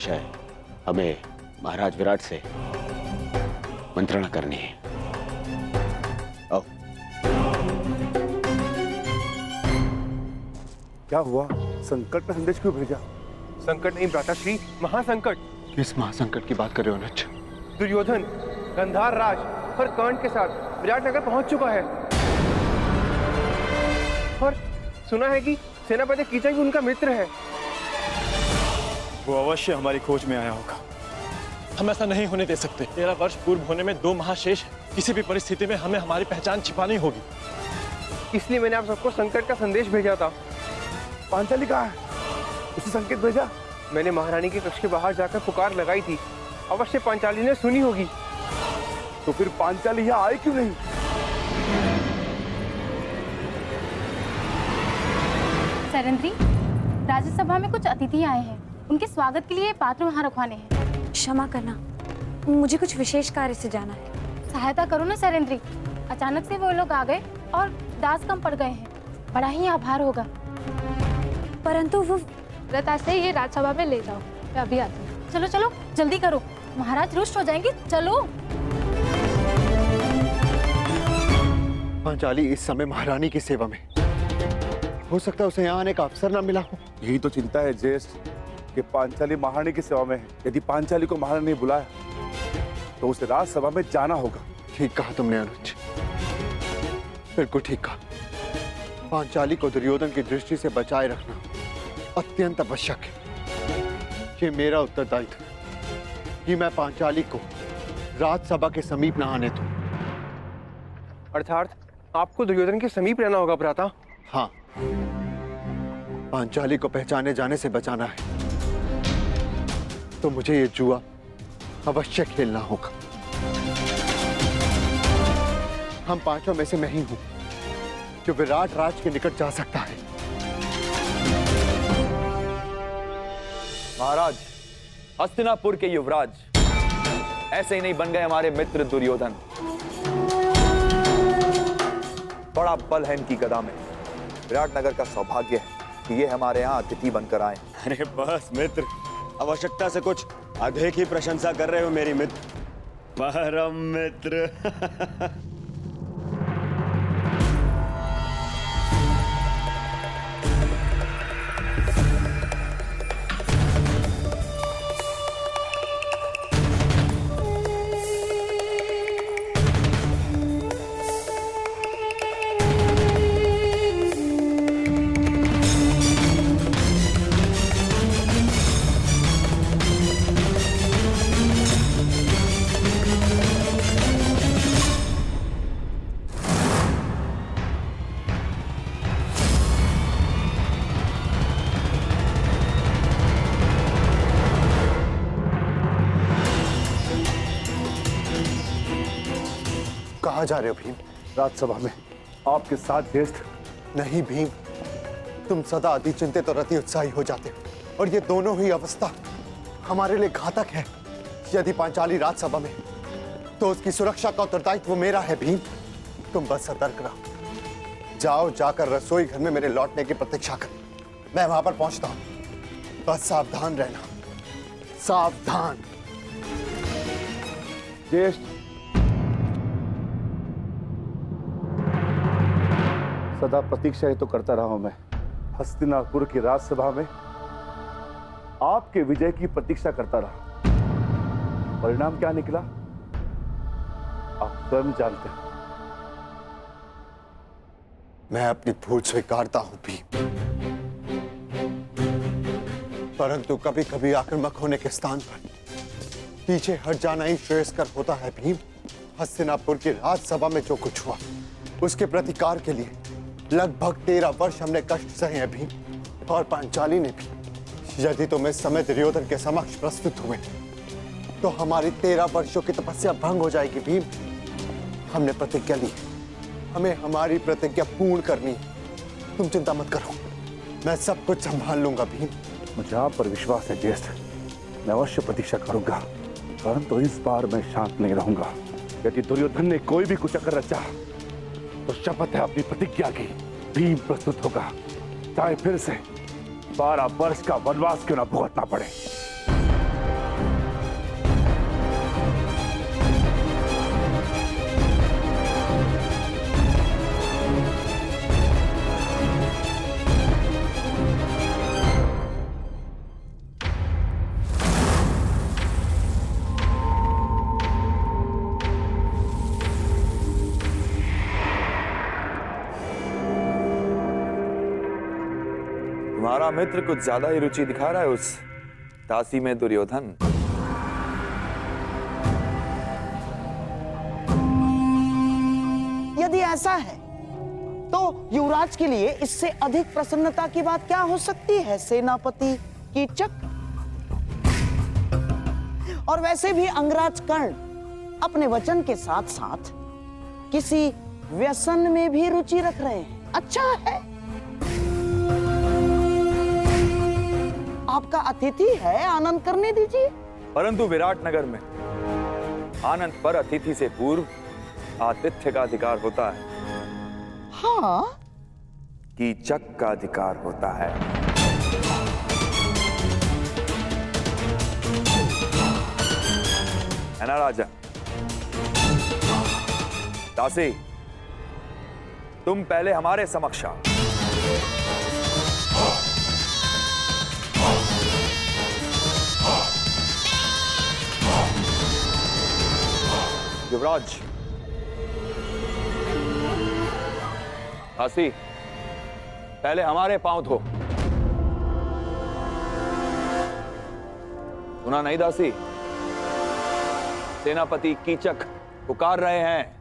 शायद हमें महाराज विराट से मंत्रणा करनी है। आओ। क्या हुआ? संकट ने संदेश क्यों भेजा? संकट नहीं भ्राताश्री, महासंकट। किस महासंकट की बात कर रहे हो अनुज? दुर्योधन गंधार राज और कर्ण के साथ विराटनगर पहुंच चुका है और सुना है कि सेनापति कीचक भी उनका मित्र है। वो अवश्य हमारी खोज में आया होगा। हम ऐसा नहीं होने दे सकते। 13 वर्ष पूर्व होने में 2 महाशेष हैं। किसी भी परिस्थिति में हमें हमारी पहचान छिपानी होगी। इसलिए मैंने आप सबको संकट का संदेश भेजा था। पांचाली कहाँ है? उसे संकेत भेजा? मैंने महारानी के कक्ष के बाहर जाकर पुकार लगाई थी। अवश्य पांचाली ने सुनी होगी। तो फिर पांचाली यहाँ आई क्यों नहीं? सरेंद्री, राज्यसभा में कुछ अतिथि आए हैं। उनके स्वागत के लिए पात्र वहाँ रखवाने हैं। क्षमा करना, मुझे कुछ विशेष कार्य से जाना है। सहायता करो ना सरेंद्री। अचानक से वो लोग आ गए और दास कम पड़ गए हैं। बड़ा ही आभार होगा। परंतु वो लता से ये राज्यसभा में ले जाओ, मैं अभी आती हूँ। चलो चलो जल्दी करो, महाराज रुष्ट हो जाएंगे। चलो। पांचाली इस समय महारानी की सेवा में, हो सकता है उसे यहाँ आने का अवसर न मिला हो। यही तो चिंता है ज्येष्ठ कि पांचाली महारानी की सेवा में है। यदि पांचाली को महारानी ने बुलाया तो उसे राज्यसभा में जाना होगा। ठीक कहा तुमने अनुज, बिल्कुल ठीक कहा। पांचाली को दुर्योधन की दृष्टि से बचाए रखना अत्यंत आवश्यक है। ये मेरा उत्तरदायित्व है कि मैं पांचाली को राज्यसभा के समीप न आने दूं। अर्थात आपको दुर्योधन के समीप रहना होगा भ्राता। हाँ, पांचाली को पहचाने जाने से बचाना है तो मुझे ये जुआ अवश्य खेलना होगा। हम पांचों में से मैं ही हूं जो विराट राज के निकट जा सकता है। महाराज, हस्तिनापुर के युवराज ऐसे ही नहीं बन गए हमारे मित्र दुर्योधन। बड़ा बल है इनकी गदा में। विराटनगर का सौभाग्य है कि ये हमारे यहाँ अतिथि बनकर आए। अरे बस मित्र, आवश्यकता से कुछ अधिक ही प्रशंसा कर रहे हो मेरी मित्र। परम मित्र। कहाँ जा रहे हो भीम? राज्यसभा में आपके साथ ज्येष्ठ। नहीं भीम, तुम सदा अति चिंतित और अति उत्साही हो जाते हो और ये दोनों ही अवस्था हमारे लिए घातक है। यदि पांचाली राज्यसभा में तो उसकी सुरक्षा का उत्तरदायित्व मेरा है भीम। तुम बस सतर्क रहो। जाओ, जाकर रसोई घर में मेरे लौटने की प्रतीक्षा कर। मैं वहां पर पहुंचता हूं। बस सावधान रहना, सावधान। ज्येष्ठ, सदा प्रतीक्षा ही तो करता रहा हूं मैं। हस्तिनापुर की राज्यसभा में आपके विजय की प्रतीक्षा करता रहा। परिणाम क्या निकला आप स्वयं जानते हैं। मैं अपनी भूल स्वीकारता हूं भीम, परंतु कभी कभी आक्रामक होने के स्थान पर पीछे हट जाना ही श्रेयस्कर होता है भीम। हस्तिनापुर की राज्यसभा में जो कुछ हुआ उसके प्रतिकार के लिए लगभग 13 वर्ष हमने कष्ट सहे हैं भीम, और पांचाली ने भी। यदि तुम इस समय दुर्योधन के समक्ष प्रस्तुत हुए तो हमारी 13 वर्षों की तपस्या भंग हो जाएगी भीम। हमने प्रतिज्ञा ली, हमें हमारी प्रतिज्ञा पूर्ण करनी है। तुम चिंता मत करो, मैं सब कुछ संभाल लूंगा भीम। मुझे आप पर विश्वास है ज्येष्ठ। मैं अवश्य प्रतीक्षा करूंगा, परंतु इस बार मैं शांत नहीं रहूंगा। यदि दुर्योधन ने कोई भी कुचक्र रचा तो शपथ है अपनी प्रतिज्ञा की, भीम प्रस्तुत होगा, चाहे फिर से 12 वर्ष का वनवास क्यों न भुगतना पड़े। तुम्हारा मित्र कुछ ज्यादा ही रुचि दिखा रहा है उस दासी में दुर्योधन। यदि ऐसा है तो युवराज के लिए इससे अधिक प्रसन्नता की बात क्या हो सकती है सेनापति कीचक। और वैसे भी अंगराज कर्ण अपने वचन के साथ साथ किसी व्यसन में भी रुचि रख रहे हैं। अच्छा है, आपका अतिथि है, आनंद करने दीजिए। परंतु विराट नगर में आनंद पर अतिथि से पूर्व आतिथ्य का अधिकार होता है। हाँ, कीचक का अधिकार होता है। है ना राजा? दासी, तुम पहले हमारे समक्ष आओ। युवराज, दासी पहले हमारे पांव धो। सुना नहीं दासी? सेनापति कीचक पुकार रहे हैं।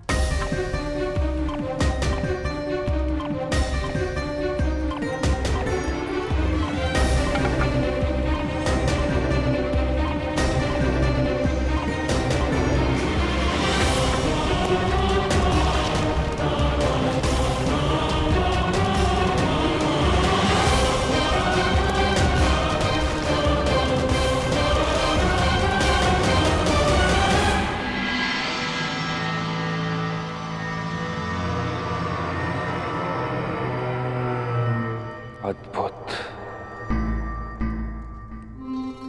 अद्भुत।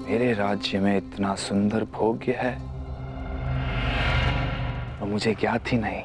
मेरे राज्य में इतना सुंदर भोग्य है और मुझे ज्ञात ही नहीं।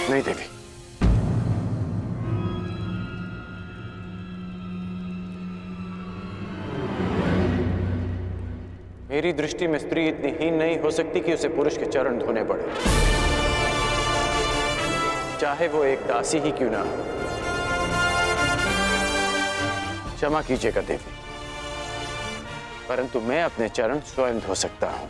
नहीं देवी, मेरी दृष्टि में स्त्री इतनी हीन नहीं हो सकती कि उसे पुरुष के चरण धोने पड़े, चाहे वो एक दासी ही क्यों ना हो। क्षमा कीजिएगा देवी, परंतु मैं अपने चरण स्वयं धो सकता हूं।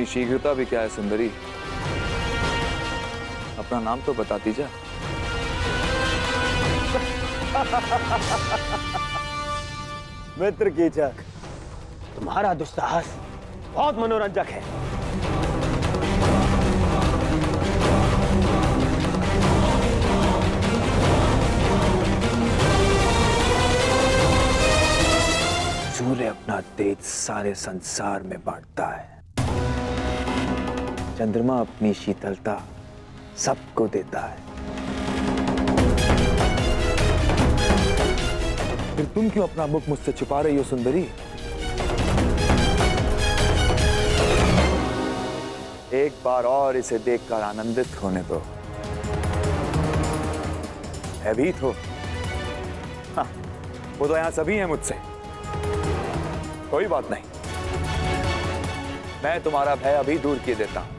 शीघ्रता भी क्या है सुंदरी? अपना नाम तो बताती जा। मित्र कीचक, तुम्हारा दुस्साहस बहुत मनोरंजक है। सूर्य अपना तेज सारे संसार में बांटता है, चंद्रमा अपनी शीतलता सबको देता है। फिर तुम क्यों अपना मुख मुझसे छुपा रही हो सुंदरी? एक बार और इसे देखकर आनंदित होने दो। भयभीत हो? हाँ, वो तो यहां सभी हैं मुझसे। कोई बात नहीं, मैं तुम्हारा भय अभी दूर किए देता हूं।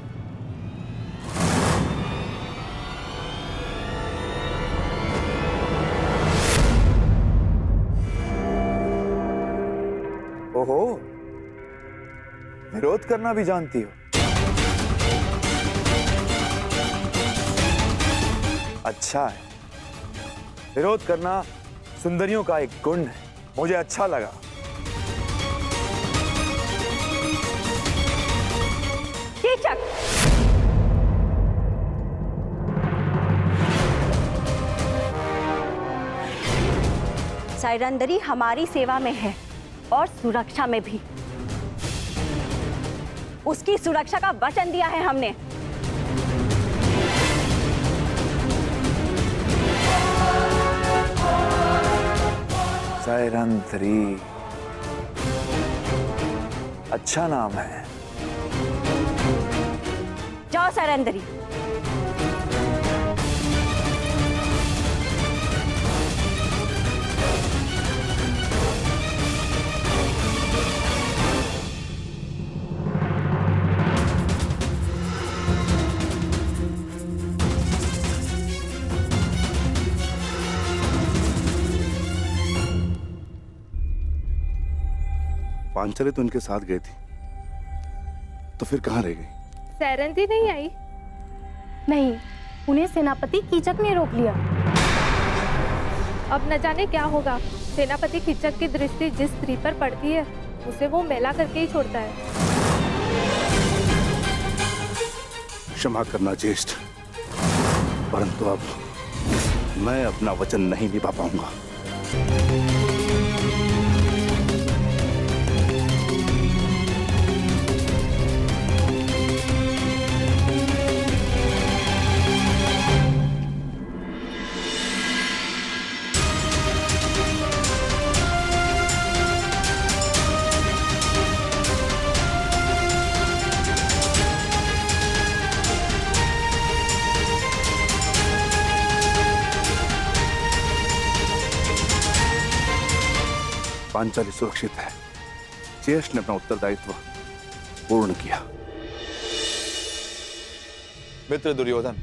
ओहो, विरोध करना भी जानती हो? अच्छा है, विरोध करना सुंदरियों का एक गुण है, मुझे अच्छा लगा। कीचक, सैरंदरी हमारी सेवा में है और सुरक्षा में भी। उसकी सुरक्षा का वचन दिया है हमने। सैरंधरी, अच्छा नाम है। जाओ सैरंदरी। पांचाली तो उनके साथ गई थी, तो फिर कहाँ रह गई? सैरंधी नहीं आई? नहीं, उन्हें सेनापति कीचक ने रोक लिया। अब न जाने क्या होगा। सेनापति कीचक की दृष्टि जिस स्त्री पर पड़ती है उसे वो मैला करके ही छोड़ता है। क्षमा करना ज्येष्ठ, परंतु अब मैं अपना वचन नहीं निभा पाऊंगा। पांचाली सुरक्षित है। ज्येष्ठ ने अपना उत्तरदायित्व पूर्ण किया। मित्र दुर्योधन,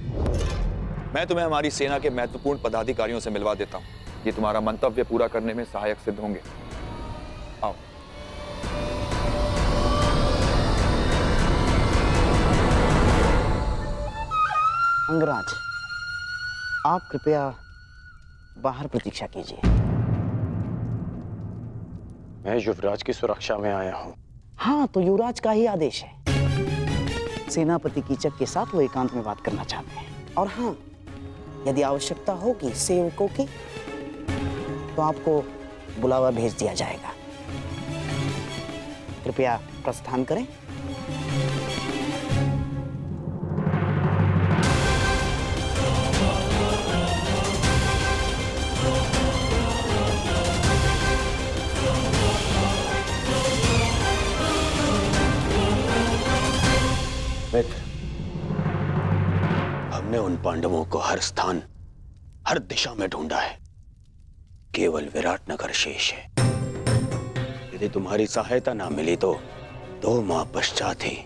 मैं तुम्हें हमारी सेना के महत्वपूर्ण पदाधिकारियों से मिलवा देता हूं। ये तुम्हारा मंतव्य पूरा करने में सहायक सिद्ध होंगे। आओ। अंगराज, आप कृपया बाहर प्रतीक्षा कीजिए। मैं युवराज की सुरक्षा में आया हूँ। हाँ, तो युवराज का ही आदेश है। सेनापति कीचक के साथ वो एकांत में बात करना चाहते हैं। और हाँ, यदि आवश्यकता होगी सेवकों की, तो आपको बुलावा भेज दिया जाएगा। कृपया प्रस्थान करें। मित्र, हमने उन पांडवों को हर स्थान, हर दिशा में ढूंढा है। केवल विराटनगर शेष है। यदि तुम्हारी सहायता ना मिली तो 2 माह पश्चात ही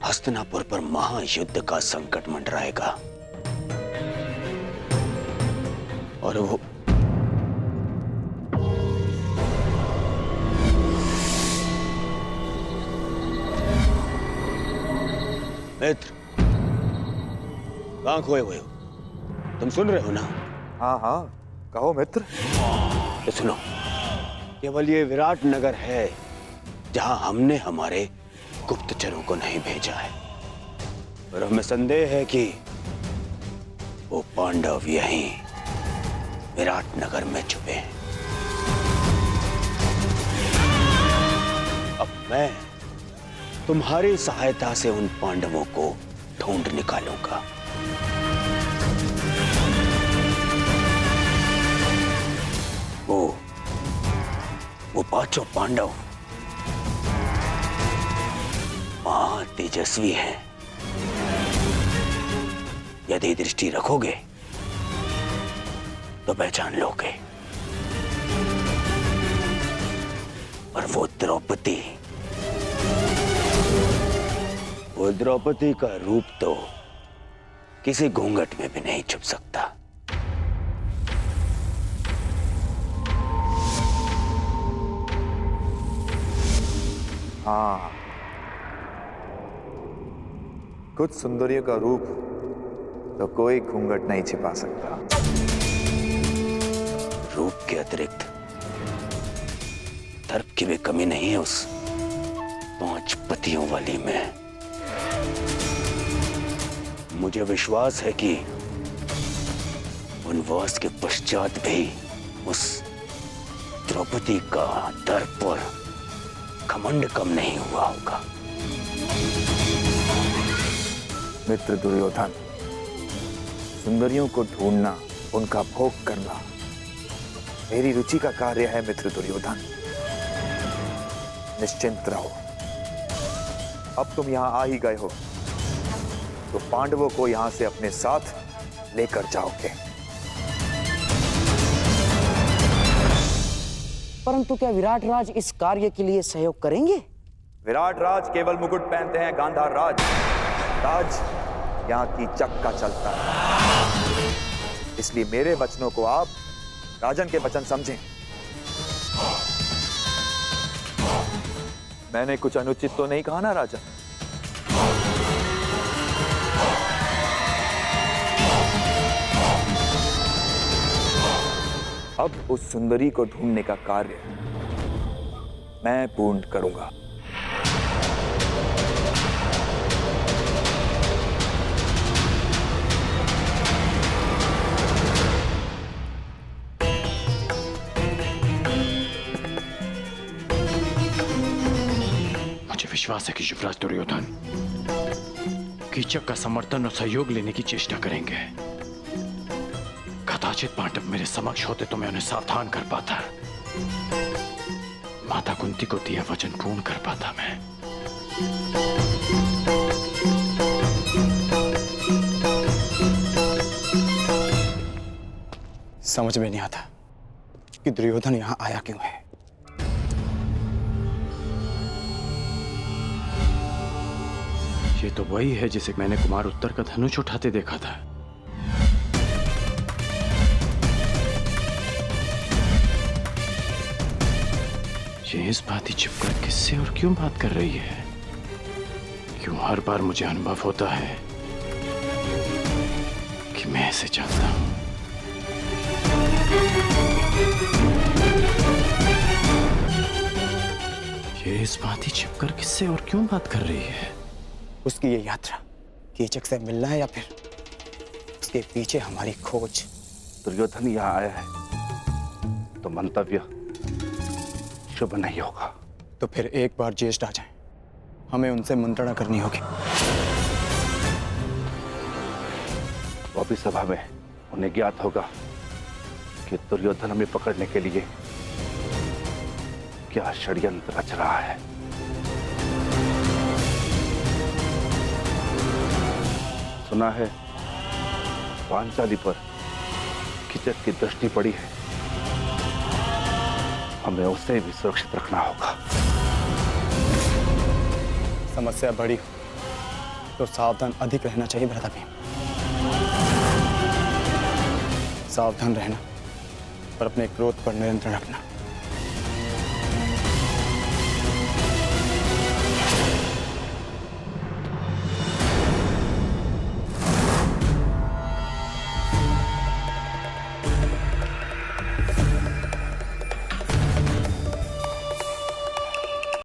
हस्तिनापुर पर महायुद्ध का संकट मंडराएगा। और वो मित्र, कहां खोए हुए हो? तुम सुन रहे हो ना? हाँ हाँ, कहो मित्र। तो सुनो, केवल ये विराट नगर है जहां हमने हमारे गुप्तचरों को नहीं भेजा है। और हमें संदेह है कि वो पांडव यहीं विराट नगर में छुपे हैं। अब मैं तुम्हारी सहायता से उन पांडवों को ढूंढ निकालूंगा। वो पांचों पांडव महा तेजस्वी हैं। यदि दृष्टि रखोगे तो पहचान लोगे। और वो द्रौपदी का रूप तो किसी घूंघट में भी नहीं छुप सकता। हाँ, कुछ सुंदरियों का रूप तो कोई घूंघट नहीं छिपा सकता। रूप के अतिरिक्त दर्प की भी कमी नहीं है उस 5 पतियों वाली में। मुझे विश्वास है कि वनवास के पश्चात भी उस द्रौपदी का दर्प और घमंड कम नहीं हुआ होगा। मित्र दुर्योधन, सुंदरियों को ढूंढना, उनका भोग करना मेरी रुचि का कार्य है। मित्र दुर्योधन, निश्चिंत रहो। अब तुम यहां आ ही गए हो तो पांडवों को यहां से अपने साथ लेकर जाओगे। परंतु क्या विराट राज इस कार्य के लिए सहयोग करेंगे? विराट राज केवल मुकुट पहनते हैं, गांधार राज यहां की चक्का चलता है। इसलिए मेरे वचनों को आप राजन के वचन समझें। मैंने कुछ अनुचित तो नहीं कहा ना राजन? अब उस सुंदरी को ढूंढने का कार्य मैं पूर्ण करूंगा। मुझे विश्वास है कि युवराज दुर्योधन कीचक का समर्थन और सहयोग लेने की चेष्टा करेंगे। कदाचित पांडव मेरे समक्ष होते तो मैं उन्हें सावधान कर पाता, माता कुंती को दिया वचन पूर्ण कर पाता मैं। समझ में नहीं आता कि दुर्योधन यहां आया क्यों है। ये तो वही है जिसे मैंने कुमार उत्तर का धनुष उठाते देखा था। ये इस बात ही छिपकर किससे और क्यों बात कर रही है? क्यों हर बार मुझे अनुभव होता है कि मैं ऐसे चाहता हूं। ये इस बात ही छिपकर किससे और क्यों बात कर रही है? उसकी ये यात्रा कीचक से मिलना है या फिर उसके पीछे हमारी खोज? दुर्योधन यहाँ आया है तो मंतव्य शुभ नहीं होगा। तो फिर एक बार ज्येष्ठ आ जाएं, हमें उनसे मंत्रणा करनी होगी। वो भी सभा में उन्हें ज्ञात होगा कि दुर्योधन हमें पकड़ने के लिए क्या षड्यंत्र रच रहा है। सुना है पांचाली पर कीचक की दृष्टि पड़ी है, हमें उसे भी सुरक्षित रखना होगा। समस्या बड़ी हो तो सावधान अधिक रहना चाहिए भ्राता भीम। सावधान रहना और अपने क्रोध पर नियंत्रण रखना।